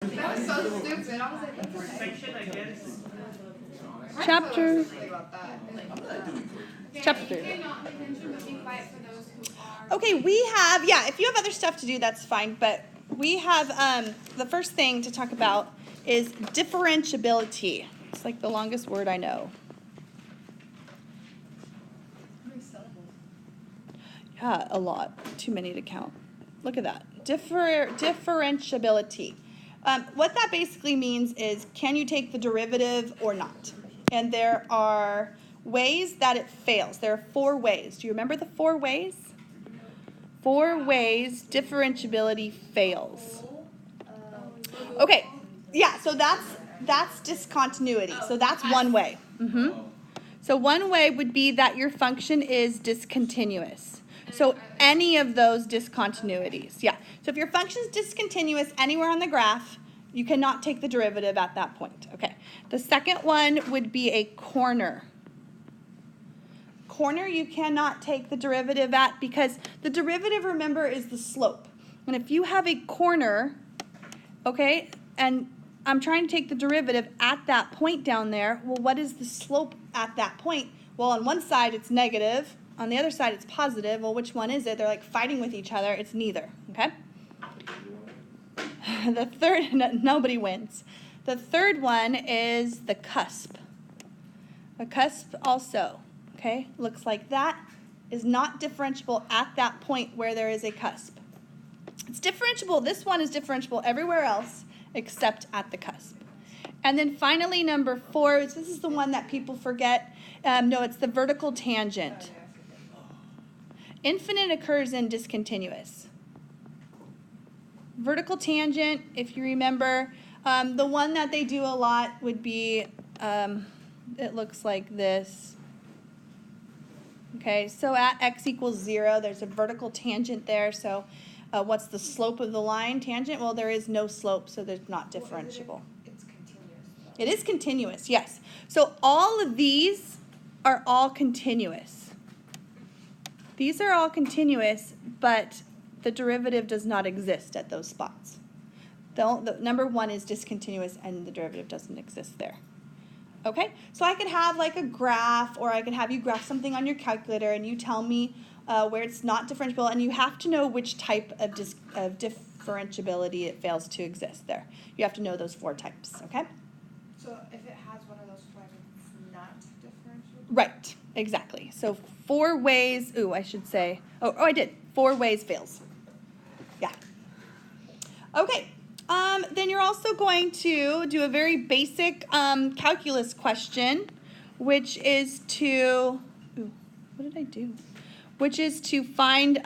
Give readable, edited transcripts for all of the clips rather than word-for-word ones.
That was so stupid. I was like, that's okay. Section, I guess. Chapter. Chapter. Okay, we have, yeah, if you have other stuff to do, that's fine, but we have, the first thing to talk about is differentiability. It's like the longest word I know. Yeah, a lot. Too many to count. Look at that. Differentiability. What that basically means is, can you take the derivative or not? And there are ways that it fails. There are 4 ways. Do you remember the 4 ways? 4 ways differentiability fails. Okay, yeah, so that's discontinuity. So that's one way. So one way would be that your function is discontinuous. So any of those discontinuities, yeah. So if your function is discontinuous anywhere on the graph, you cannot take the derivative at that point. Okay. The second one would be a corner. Corner you cannot take the derivative at because the derivative, remember, is the slope. And if you have a corner, okay, and I'm trying to take the derivative at that point down there, well, what is the slope at that point? Well, on one side it's negative, on the other side it's positive. Well, which one is it? They're like fighting with each other. It's neither, okay? The third, nobody wins. The third one is the cusp. A cusp also, okay, looks like that, is not differentiable at that point where there is a cusp. It's differentiable, this one is differentiable everywhere else except at the cusp. And then finally, number 4, this is the one that people forget. No, it's the vertical tangent. Infinite occurs in discontinuous. Vertical tangent, if you remember, the one that they do a lot would be, it looks like this. Okay, so at x equals 0, there's a vertical tangent there. So what's the slope of the line tangent? Well, there is no slope, so there's not differentiable. It's continuous. It is continuous, yes. So all of these are all continuous. These are all continuous, but the derivative does not exist at those spots. The number 1 is discontinuous, and the derivative doesn't exist there. Okay, so I could have like a graph, or I could have you graph something on your calculator, and you tell me where it's not differentiable, and you have to know which type of differentiability it fails to exist there. You have to know those 4 types, okay? So if it has one of those 4, it's not differentiable? Right, exactly. So 4 ways, I should say, I did. 4 ways fails. Yeah. Okay. Then you're also going to do a very basic calculus question, which is to, what did I do? Which is to find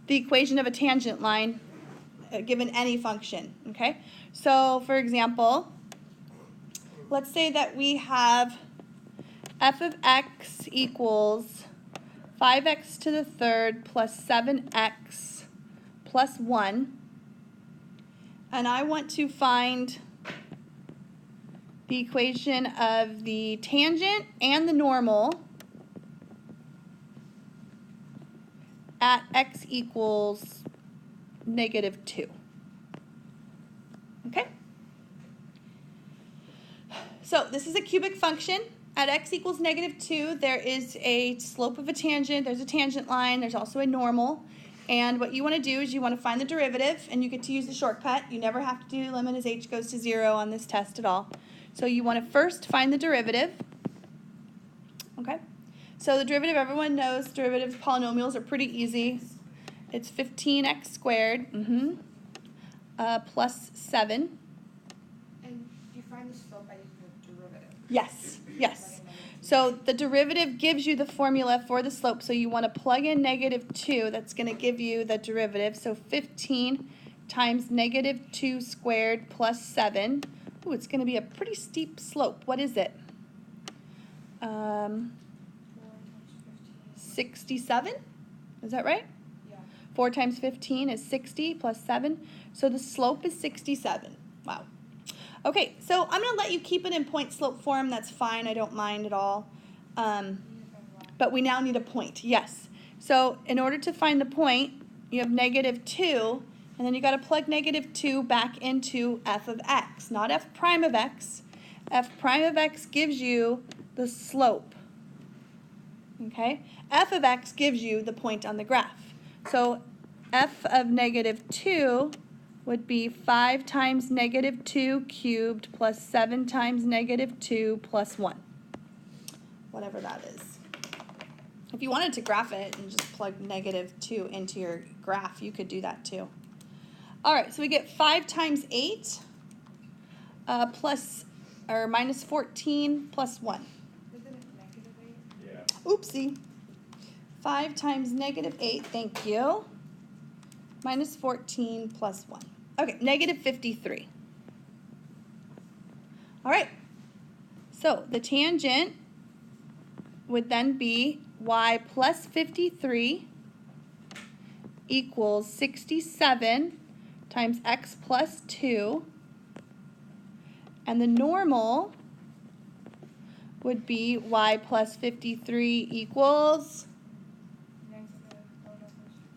the equation of a tangent line given any function, okay? So, for example, let's say that we have f of x equals 5x to the third plus 7x plus 1. And I want to find the equation of the tangent and the normal at x equals -2. Okay? So this is a cubic function. At x equals -2, there is a slope of a tangent. There's a tangent line. There's also a normal. And what you want to do is you want to find the derivative, and you get to use the shortcut. You never have to do limit as h goes to 0 on this test at all. So you want to first find the derivative. Okay? So the derivative, everyone knows derivatives of polynomials are pretty easy. It's 15x squared plus 7. And you find the slope by using the derivative? Yes, yes. So the derivative gives you the formula for the slope, so you want to plug in -2. That's going to give you the derivative. So 15 times -2 squared plus 7. Ooh, it's going to be a pretty steep slope. What is it? 67? Is that right? Yeah. 4 times 15 is 60 plus 7. So the slope is 67. Wow. Okay, so I'm going to let you keep it in point slope form. That's fine. I don't mind at all. But we now need a point. Yes. So in order to find the point, you have -2. And then you got to plug negative 2 back into f of x, not f prime of x. F prime of x gives you the slope. Okay? F of x gives you the point on the graph. So f of negative 2 would be 5 times negative 2 cubed plus 7 times negative 2 plus 1. Whatever that is. If you wanted to graph it and just plug negative 2 into your graph, you could do that too. All right, so we get 5 times 8 minus 14 plus 1. Isn't it negative 8? Yeah. Oopsie. 5 times negative 8, thank you, minus 14 plus 1. Okay, negative 53. All right, so the tangent would then be y plus 53 equals 67 times x plus 2, and the normal would be y plus 53 equals,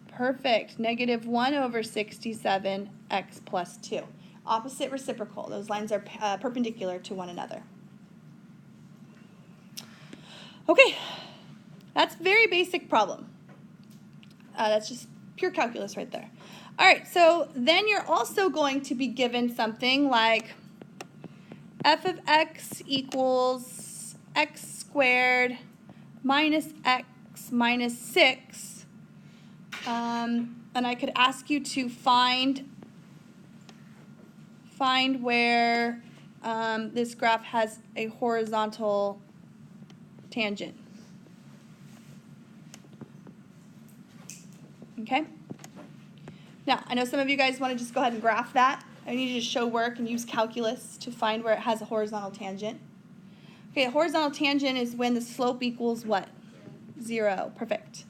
perfect, negative 1 over 67 x plus 2. Opposite reciprocal. Those lines are perpendicular to one another. Okay, that's a very basic problem. That's just pure calculus right there. All right, so then you're also going to be given something like f of x equals x squared minus x minus 6. And I could ask you to find where this graph has a horizontal tangent. Okay? Now, I know some of you guys want to just go ahead and graph that. I need you to show work and use calculus to find where it has a horizontal tangent. Okay, a horizontal tangent is when the slope equals what? 0. Perfect.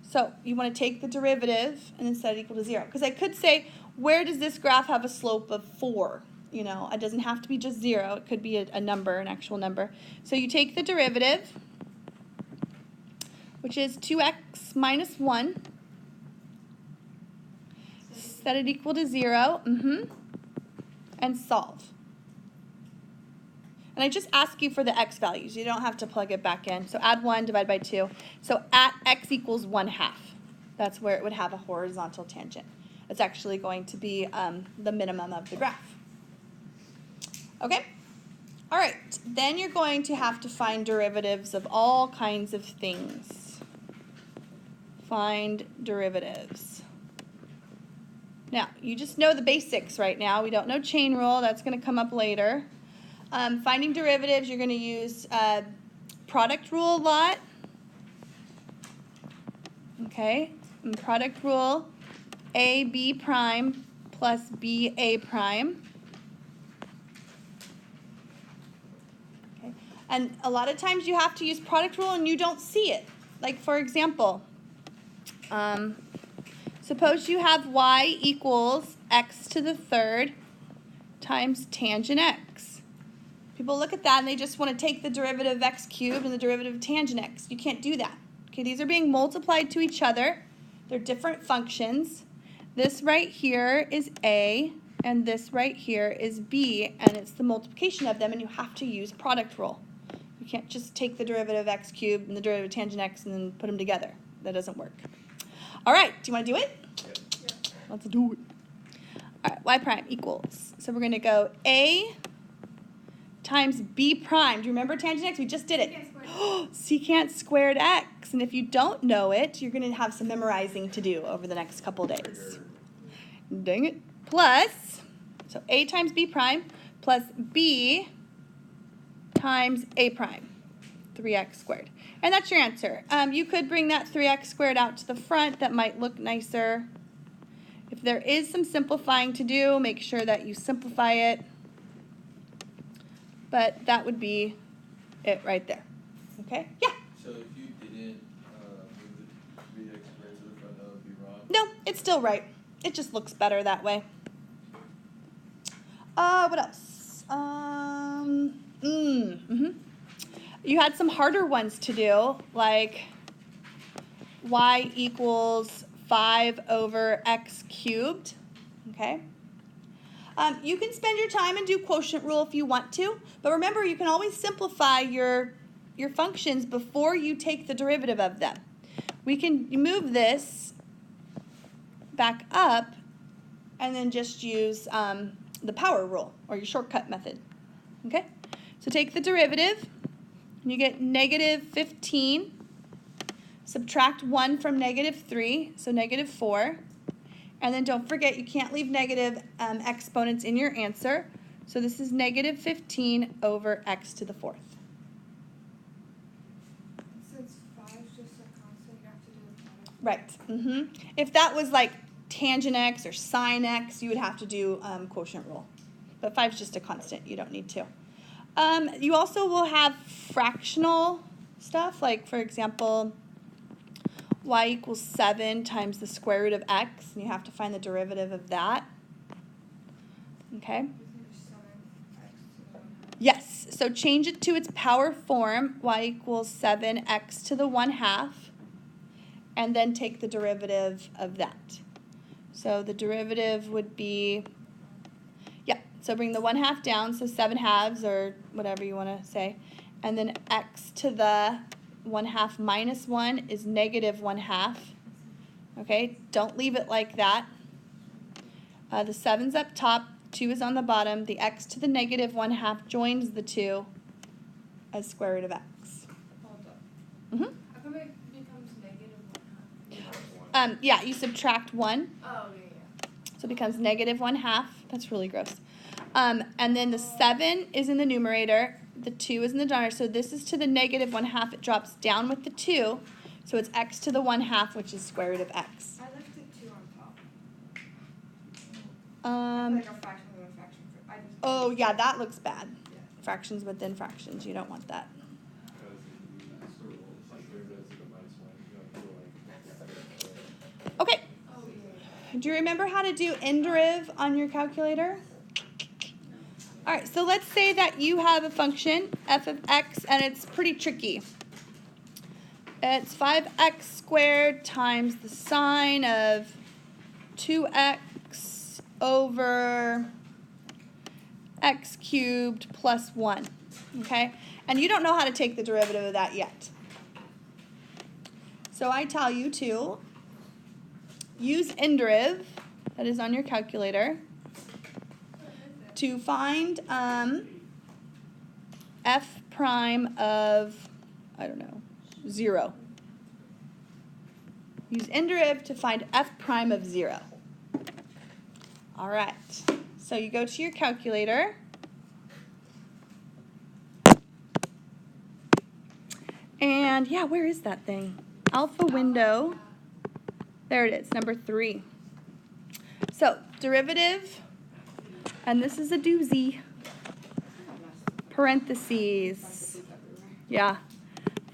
So you want to take the derivative and then set it equal to 0. Because I could say, where does this graph have a slope of 4? You know, it doesn't have to be just 0. It could be a number, an actual number. So you take the derivative, which is 2x minus 1. Set it equal to 0. And solve. And I just ask you for the x values. You don't have to plug it back in. So add 1, divide by 2. So at x equals 1/2. That's where it would have a horizontal tangent. It's actually going to be the minimum of the graph. Okay? All right. Then you're going to have to find derivatives of all kinds of things. Find derivatives. Now, you just know the basics right now. We don't know chain rule. That's going to come up later. Finding derivatives, you're going to use product rule a lot. Okay, and product rule, AB prime plus BA prime. Okay, and a lot of times you have to use product rule and you don't see it. Like for example, suppose you have y equals x to the third times tangent x. People look at that and they just want to take the derivative of x cubed and the derivative of tangent x. You can't do that. Okay, these are being multiplied to each other. They're different functions. This right here is a, and this right here is b, and it's the multiplication of them, and you have to use product rule. You can't just take the derivative of x cubed and the derivative of tangent x and then put them together. That doesn't work. All right, do you want to do it? Yeah. Let's do it. All right, y prime equals, so we're going to go a times b prime. Do you remember tangent x? We just did it. Secant squared x. And if you don't know it, you're going to have some memorizing to do over the next couple days. Dang it. Plus, so a times b prime plus b times a prime, 3x squared. And that's your answer. You could bring that 3x squared out to the front. That might look nicer. If there is some simplifying to do, make sure that you simplify it. But that would be it right there. Okay? Yeah? So if you didn't move the 3x squared to the front, that would be wrong? No, it's still right. It just looks better that way. What else? You had some harder ones to do, like y equals 5 over x cubed. okay? You can spend your time and do quotient rule if you want to, but remember you can always simplify your functions before you take the derivative of them. We can move this back up and then just use the power rule or your shortcut method, okay? So take the derivative, and you get negative 15. Subtract 1 from negative 3, so negative 4. And then don't forget, you can't leave negative exponents in your answer. So this is negative 15 over x to the 4th. Since 5 is just a constant, you have to do it. Right. If that was like tangent x or sine x, you would have to do quotient rule. But 5 is just a constant. You don't need to. You also will have fractional stuff, like, for example, y equals 7 times the square root of x, and you have to find the derivative of that. Okay? Yes, so change it to its power form, y equals 7x to the 1/2, and then take the derivative of that. So the derivative would be, so bring the 1/2 down, so 7/2 or whatever you want to say, and then x to the 1/2 minus 1 is negative 1/2. Okay, don't leave it like that. The 7's up top, 2 is on the bottom. The x to the negative 1/2 joins the 2 as square root of x. Hold up. Mm-hmm. How come it becomes negative 1/2? Yeah, you subtract 1, Oh, yeah. so it becomes negative 1/2. That's really gross. And then the 7 is in the numerator, the 2 is in the denominator, so this is to the negative 1/2. It drops down with the 2, so it's x to the 1/2, which is square root of x. I left it 2 on top. Um, Like a fraction within a fraction. oh, yeah, that looks bad. Yeah. Fractions within fractions, you don't want that. Okay, Oh, yeah. do you remember how to do inderiv on your calculator? All right, so let's say that you have a function, f of x, and it's pretty tricky. It's 5x squared times the sine of 2x over x cubed plus 1, okay? And you don't know how to take the derivative of that yet. So I tell you to use inderiv, that is on your calculator, to find f prime of, 0. Use inderiv to find f prime of 0. All right, so you go to your calculator. And yeah, where is that thing? Alpha window. There it is, number 3. So derivative, and this is a doozy, parentheses, yeah,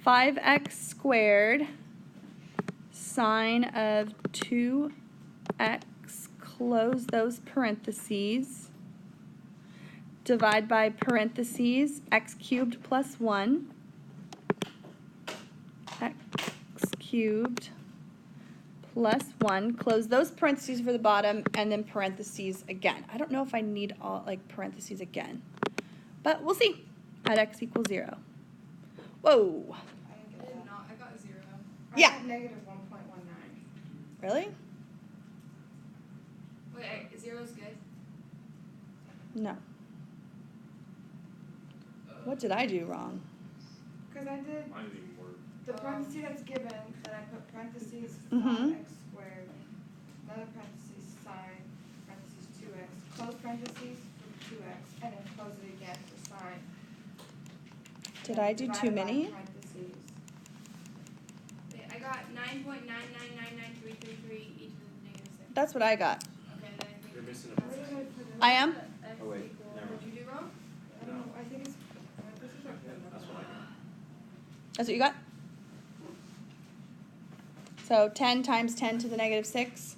5x squared sine of 2x, close those parentheses, divide by parentheses, x cubed plus 1, x cubed plus 1, close those parentheses for the bottom, and then parentheses again. I don't know if I need all, parentheses again, but we'll see, at x equals 0. Whoa. I did not. I got 0. Yeah. I got negative 1.19. Really? Wait, 0's good? No. What did I do wrong? Because I did Mine didn't even work. the parentheses that's given, then I put parentheses Mhm. 5x squared, another parentheses sine, parentheses 2x, close parentheses for 2x, and then close it again for sine. Did I do Divided too by many? parentheses. I got 9.9999333 e to the negative 6. That's what I got. Okay, then I You're think missing a Where did I put it? I am? x Oh, wait, equals. never What did you do wrong? I don't know, I think it's, parentheses are good. That's what I got. That's what you got? So 10 times 10 to the negative 6.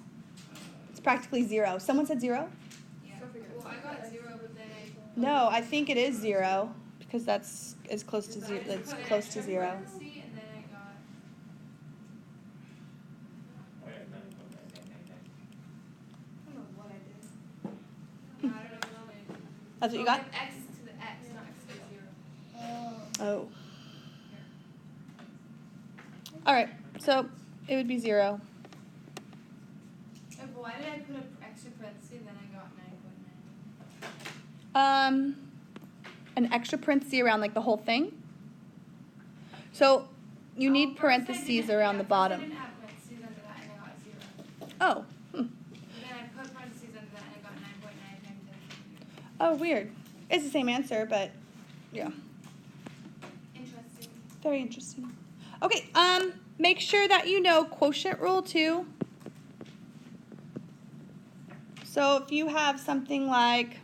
It's practically 0. Someone said 0? Yeah. So figure Well, I got 0, but then I. No, I think it is 0 because that's as close to 0. I just That's put an close to extra 0. parenthesis, and then I got. I don't know what I did. That's what you Well, got? we have x to the x, not x to the 0. Oh. All right, so it would be 0. Oh, but why did I put an extra parenthesis and then I got 9.9? An extra parenthesis around like the whole thing. So you need First I parentheses didn't- around the first I bottom. didn't have parentheses under that and I got 0. Oh. And then I put parentheses under that and I got 9.9 times 10. Oh, weird. It's the same answer, but yeah, Interesting. very interesting. Okay, make sure that you know quotient rule too. So if you have something like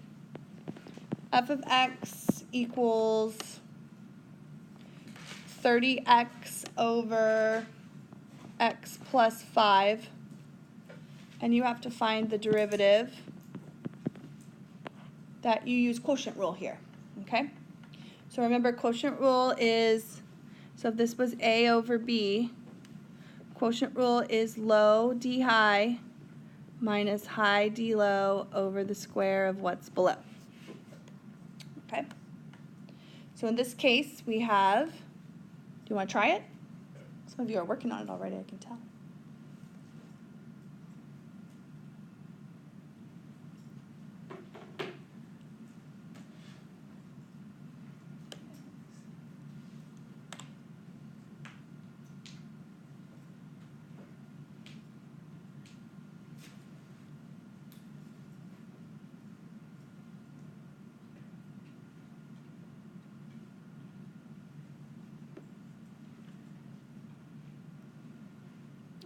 f of x equals 30x over x plus 5, and you have to find the derivative, that you use quotient rule here, okay? So remember, quotient rule is, so if this was a over b, quotient rule is low d high minus high d low over the square of what's below. Okay? So in this case, we have, do you want to try it? Some of you are working on it already, I can tell.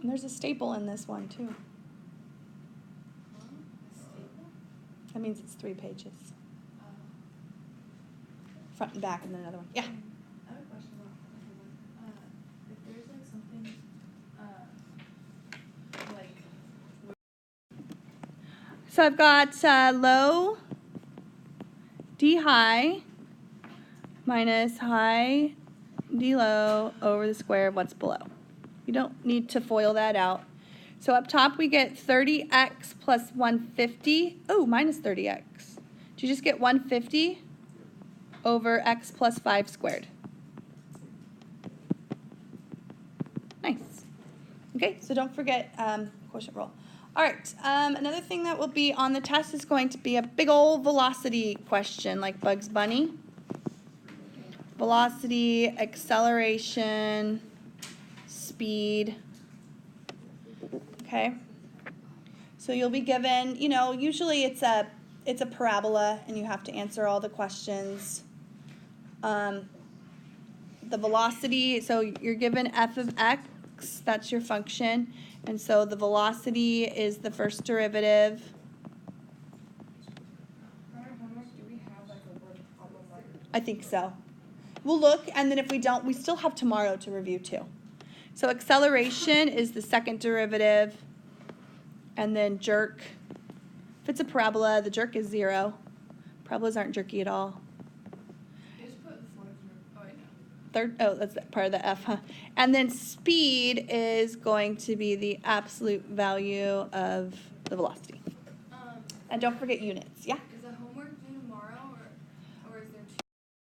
And there's a staple in this one too. That means it's 3 pages. Front and back and then another one. Yeah. I have a question about if there's like something like So I've got low d high minus high d low over the square of what's below. You don't need to FOIL that out. So up top we get 30x plus 150. Oh, minus 30x. Did you just get 150 over x plus 5 squared? Nice. Okay, so don't forget quotient rule. All right, another thing that will be on the test is going to be a big old velocity question like Bugs Bunny. Velocity, acceleration, speed. Okay. So you'll be given, you know, usually it's a parabola and you have to answer all the questions. The velocity, so you're given f of x, that's your function, and so the velocity is the first derivative. For our homework, do we have like a word problem like? I think so. We'll look, and then if we don't, we still have tomorrow to review too. So acceleration is the second derivative, and then jerk. If it's a parabola, the jerk is 0. Parabolas aren't jerky at all. You just put the fourth root. Oh, wait, no. Third, oh, that's part of the f, huh? And then speed is going to be the absolute value of the velocity. And don't forget units, yeah?